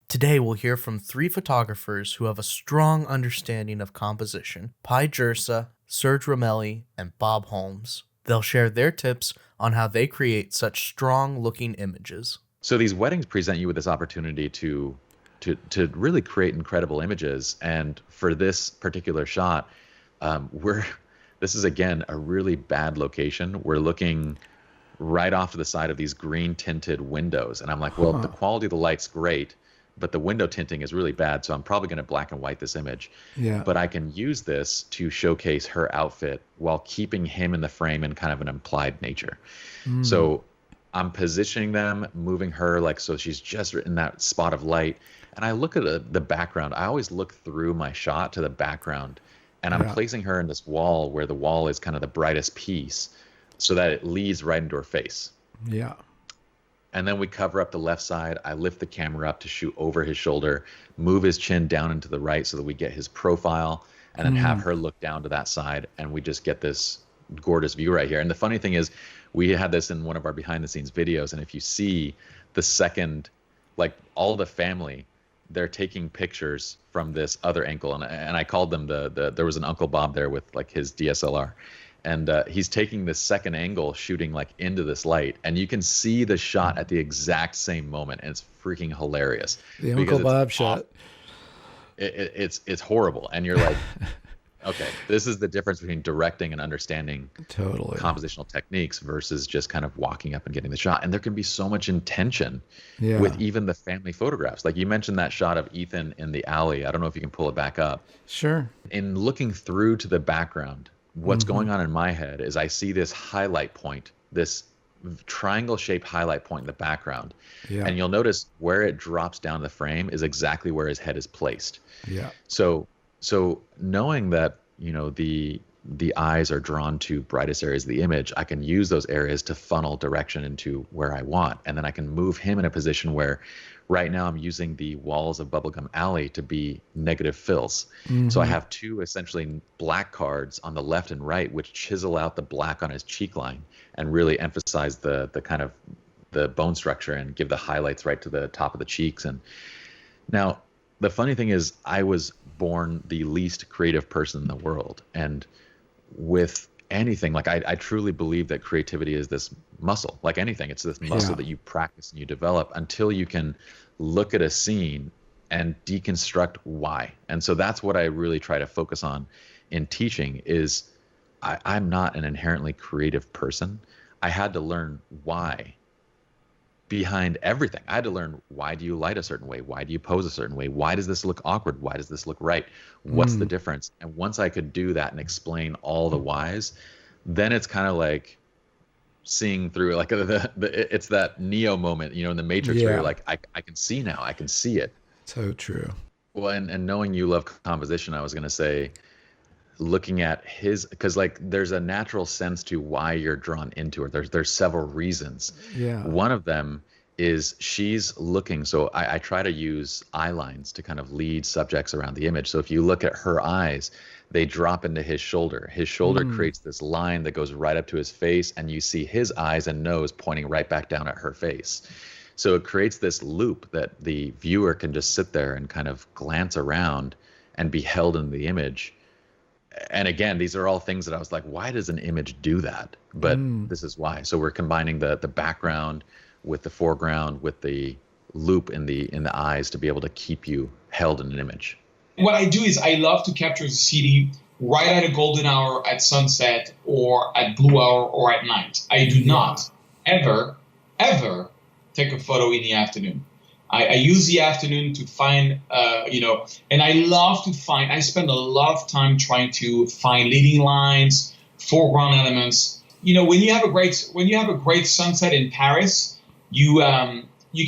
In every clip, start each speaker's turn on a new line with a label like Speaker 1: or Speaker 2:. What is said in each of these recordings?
Speaker 1: Today, we'll hear from three photographers who have a strong understanding of composition: Pye Jirsa, Serge Ramelli, and Bob Holmes. They'll share their tips on how they create such strong-looking images.
Speaker 2: So these weddings present you with this opportunity to really create incredible images. And for this particular shot, this is again a really bad location. We're looking right off to the side of these green tinted windows, and I'm like, well, the quality of the light's great, but the window tinting is really bad, so I'm probably going to black and white this image.
Speaker 3: Yeah.
Speaker 2: But I can use this to showcase her outfit while keeping him in the frame in kind of an implied nature. So I'm positioning them, moving her like so she's just in that spot of light. And I look at the background. I always look through my shot to the background, and I'm placing her in this wall where the wall is kind of the brightest piece so that it leads right into her face.
Speaker 3: Yeah.
Speaker 2: And then we cover up the left side. I lift the camera up to shoot over his shoulder, move his chin down into the right so that we get his profile, and then have her look down to that side, and we just get this gorgeous view right here. And the funny thing is, we had this in one of our behind the scenes videos, and if you see the second, like all the family, they're taking pictures from this other angle, and I called them there was an Uncle Bob there with like his DSLR, and he's taking this second angle, shooting like into this light, and you can see the shot at the exact same moment, and it's freaking hilarious.
Speaker 3: The Uncle Bob shot.
Speaker 2: It's horrible, and you're like, okay, this is the difference between directing and understanding compositional techniques versus just kind of walking up and getting the shot. And there can be so much intention with even the family photographs. Like you mentioned that shot of Ethan in the alley. I don't know if you can pull it back up.
Speaker 3: Sure.
Speaker 2: In looking through to the background, what's going on in my head is I see this highlight point, this triangle-shaped highlight point in the background.
Speaker 3: Yeah.
Speaker 2: And you'll notice where it drops down the frame is exactly where his head is placed.
Speaker 3: Yeah.
Speaker 2: So knowing that, you know, the eyes are drawn to brightest areas of the image, I can use those areas to funnel direction into where I want. And then I can move him in a position where right now I'm using the walls of Bubblegum Alley to be negative fills. So I have two essentially black cards on the left and right, which chisel out the black on his cheek line and really emphasize the kind of the bone structure and give the highlights right to the top of the cheeks. And now the funny thing is, I was born the least creative person in the world. And with anything, like I truly believe that creativity is this muscle, like anything. It's this muscle that you practice and you develop until you can look at a scene and deconstruct why. And so that's what I really try to focus on in teaching is I'm not an inherently creative person. I had to learn why behind everything. I had to learn, why do you light a certain way? Why do you pose a certain way? Why does this look awkward? Why does this look right? What's the difference? And once I could do that and explain all the whys, then it's kind of like seeing through, like it's that Neo moment, you know, in the Matrix where you're like, I can see now. I can see it.
Speaker 3: So true.
Speaker 2: Well, and knowing you love composition, I was going to say, looking at his, because like there's a natural sense to why you're drawn into it. There's several reasons.
Speaker 3: Yeah.
Speaker 2: One of them is she's looking. So I try to use eye lines to kind of lead subjects around the image. So if you look at her eyes, they drop into his shoulder. His shoulder creates this line that goes right up to his face, and you see his eyes and nose pointing right back down at her face. So it creates this loop that the viewer can just sit there and kind of glance around and be held in the image. And again, these are all things that I was like, why does an image do that? But this is why. So we're combining the background with the foreground with the loop in the eyes to be able to keep you held in an image.
Speaker 4: What I do is I love to capture the city right at a golden hour, at sunset, or at blue hour, or at night. I do not ever take a photo in the afternoon. I use the afternoon to find, and I love to find, I spend a lot of time trying to find leading lines, foreground elements. You know, when you have a great sunset in Paris, you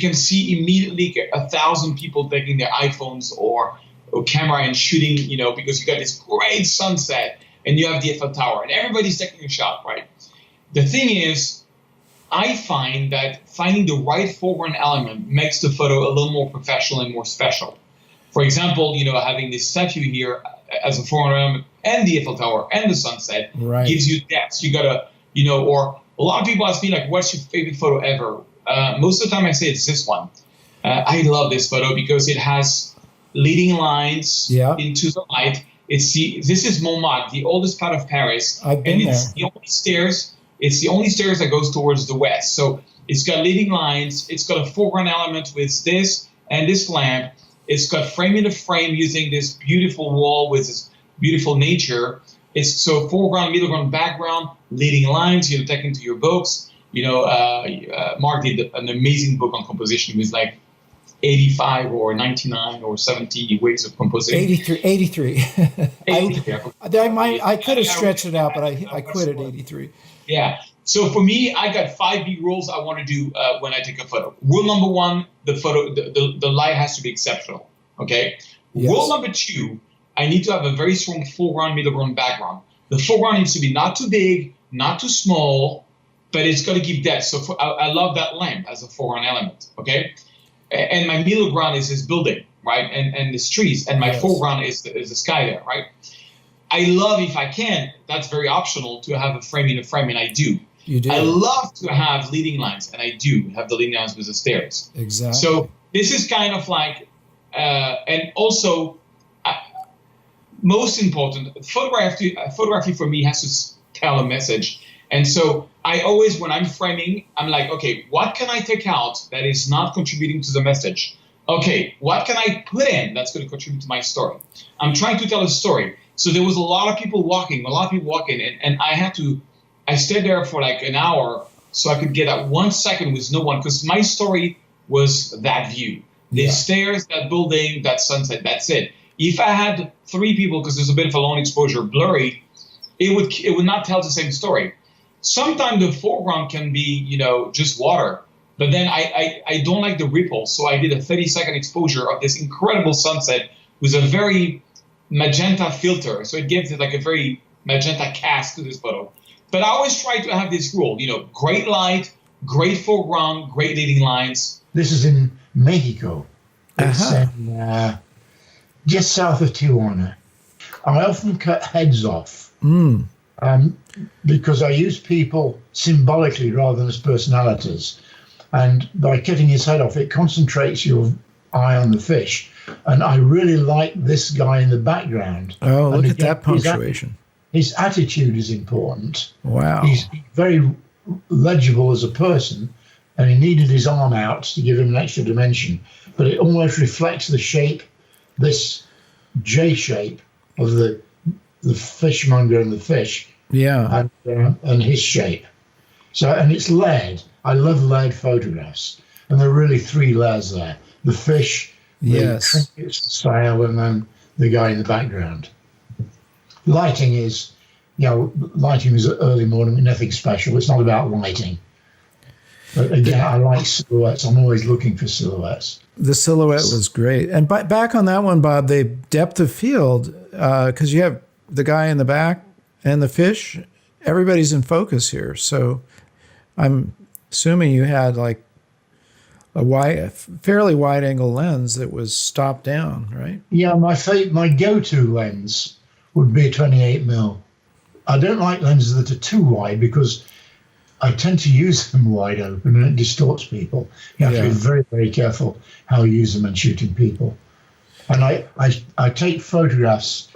Speaker 4: can see immediately 1,000 people taking their iPhones or camera and shooting, you know, because you got this great sunset and you have the Eiffel Tower and everybody's taking a shot, right? The thing is, I find that finding the right foreground element makes the photo a little more professional and more special. For example, you know, having this statue here as a foreground element and the Eiffel Tower and the sunset gives you depth. You gotta, you know, or a lot of people ask me like, what's your favorite photo ever? Most of the time I say it's this one. I love this photo because it has leading lines into the light. This is Montmartre, the oldest part of Paris.
Speaker 3: I've been there.
Speaker 4: The only stairs. It's the only stairs that goes towards the west. So it's got leading lines. It's got a foreground element with this and this lamp. It's got frame in a frame using this beautiful wall with this beautiful nature. It's so foreground, middle ground, background, leading lines. Taken to your books. Marc did an amazing book on composition with like 85 or 99 or 70 ways of composing.
Speaker 3: 83. I could have stretched it out, but I quit at 83.
Speaker 4: Yeah. So for me, I got 5 big rules I want to do when I take a photo. Rule number 1, the light has to be exceptional. Okay. Yes. Rule number 2, I need to have a very strong foreground, middle ground, background. The foreground needs to be not too big, not too small, but it's got to give depth. So I love that lamp as a foreground element. Okay. And my middle ground is this building, right? And this trees. And my foreground is the sky there, right? I love, if I can, that's very optional, to have a frame in a frame, and I do.
Speaker 3: You do.
Speaker 4: I love to have leading lines, and I do have the leading lines with the stairs.
Speaker 3: Exactly.
Speaker 4: So this is kind of like, and also, most important, photography for me has to tell a message. And so I always, when I'm framing, I'm like, okay, what can I take out that is not contributing to the message? Okay, what can I put in that's going to contribute to my story? I'm trying to tell a story. So there was a lot of people walking, and I stayed there for like an hour so I could get that 1 second with no one, because my story was that view. The stairs, that building, that sunset, that's it. If I had 3 people, because there's a bit of a long exposure, blurry, it would not tell the same story. Sometimes the foreground can be, just water, but then I don't like the ripple. So I did a 30-second exposure of this incredible sunset with a very magenta filter. So it gives it like a very magenta cast to this photo. But I always try to have this rule, great light, great foreground, great leading lines.
Speaker 5: This is in Mexico. It's just south of Tijuana. I often cut heads off. Because I use people symbolically rather than as personalities. And by cutting his head off, it concentrates your eye on the fish. And I really like this guy in the background.
Speaker 3: Oh, look at that punctuation.
Speaker 5: His attitude is important.
Speaker 3: Wow.
Speaker 5: He's very legible as a person, and he needed his arm out to give him an extra dimension. But it almost reflects the shape, this J shape of the fishmonger and the fish.
Speaker 3: Yeah.
Speaker 5: And his shape. So, and it's layered. I love layered photographs. And there are really 3 layers there. The fish, the trinkets, the sail, and then the guy in the background. Lighting is early morning, nothing special. It's not about lighting. But again, I like silhouettes. I'm always looking for silhouettes.
Speaker 3: The silhouette was great. And back on that one, Bob, the depth of field, because you have the guy in the back and the fish, everybody's in focus here. So I'm assuming you had like a fairly wide angle lens that was stopped down, right?
Speaker 5: Yeah, my go-to lens would be a 28mm. I don't like lenses that are too wide because I tend to use them wide open and it distorts people. You have to be very, very careful how you use them when shooting people. And I take photographs,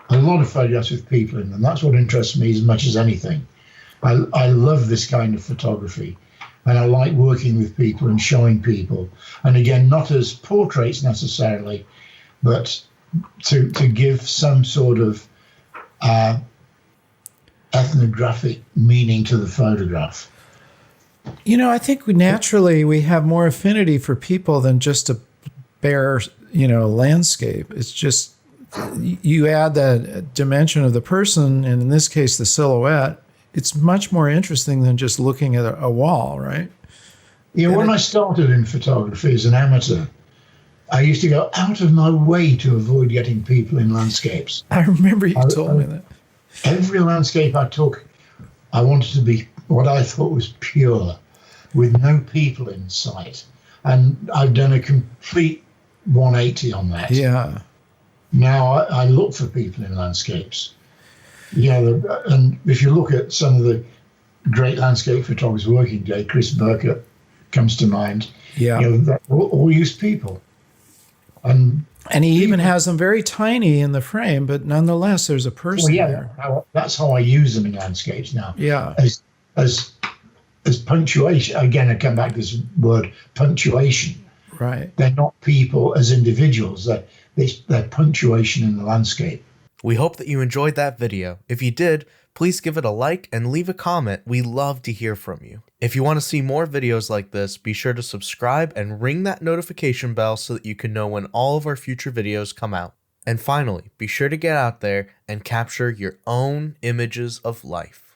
Speaker 5: a lot of photographs with people in them. That's what interests me as much as anything. I love this kind of photography, and I like working with people and showing people. And again, not as portraits necessarily, but to give some sort of ethnographic meaning to the photograph.
Speaker 3: I think we have more affinity for people than just a bare, landscape. It's just you add that dimension of the person, and in this case, the silhouette. It's much more interesting than just looking at a wall, right?
Speaker 5: Yeah, when I started in photography as an amateur, I used to go out of my way to avoid getting people in landscapes.
Speaker 3: I remember you told me that.
Speaker 5: Every landscape I took, I wanted to be what I thought was pure, with no people in sight. And I've done a complete 180 on that.
Speaker 3: Yeah.
Speaker 5: Now I look for people in landscapes. And if you look at some of the great landscape photographers working today, Chris Burkett comes to mind.
Speaker 3: Yeah.
Speaker 5: They're all used people. And
Speaker 3: he even has them very tiny in the frame, but nonetheless, there's a person there.
Speaker 5: That's how I use them in landscapes now.
Speaker 3: Yeah.
Speaker 5: As punctuation. Again, I come back to this word punctuation.
Speaker 3: Right.
Speaker 5: They're not people as individuals. They're punctuation in the landscape.
Speaker 1: We hope that you enjoyed that video. If you did, please give it a like and leave a comment. We love to hear from you. If you want to see more videos like this, be sure to subscribe and ring that notification bell so that you can know when all of our future videos come out. And finally, be sure to get out there and capture your own images of life.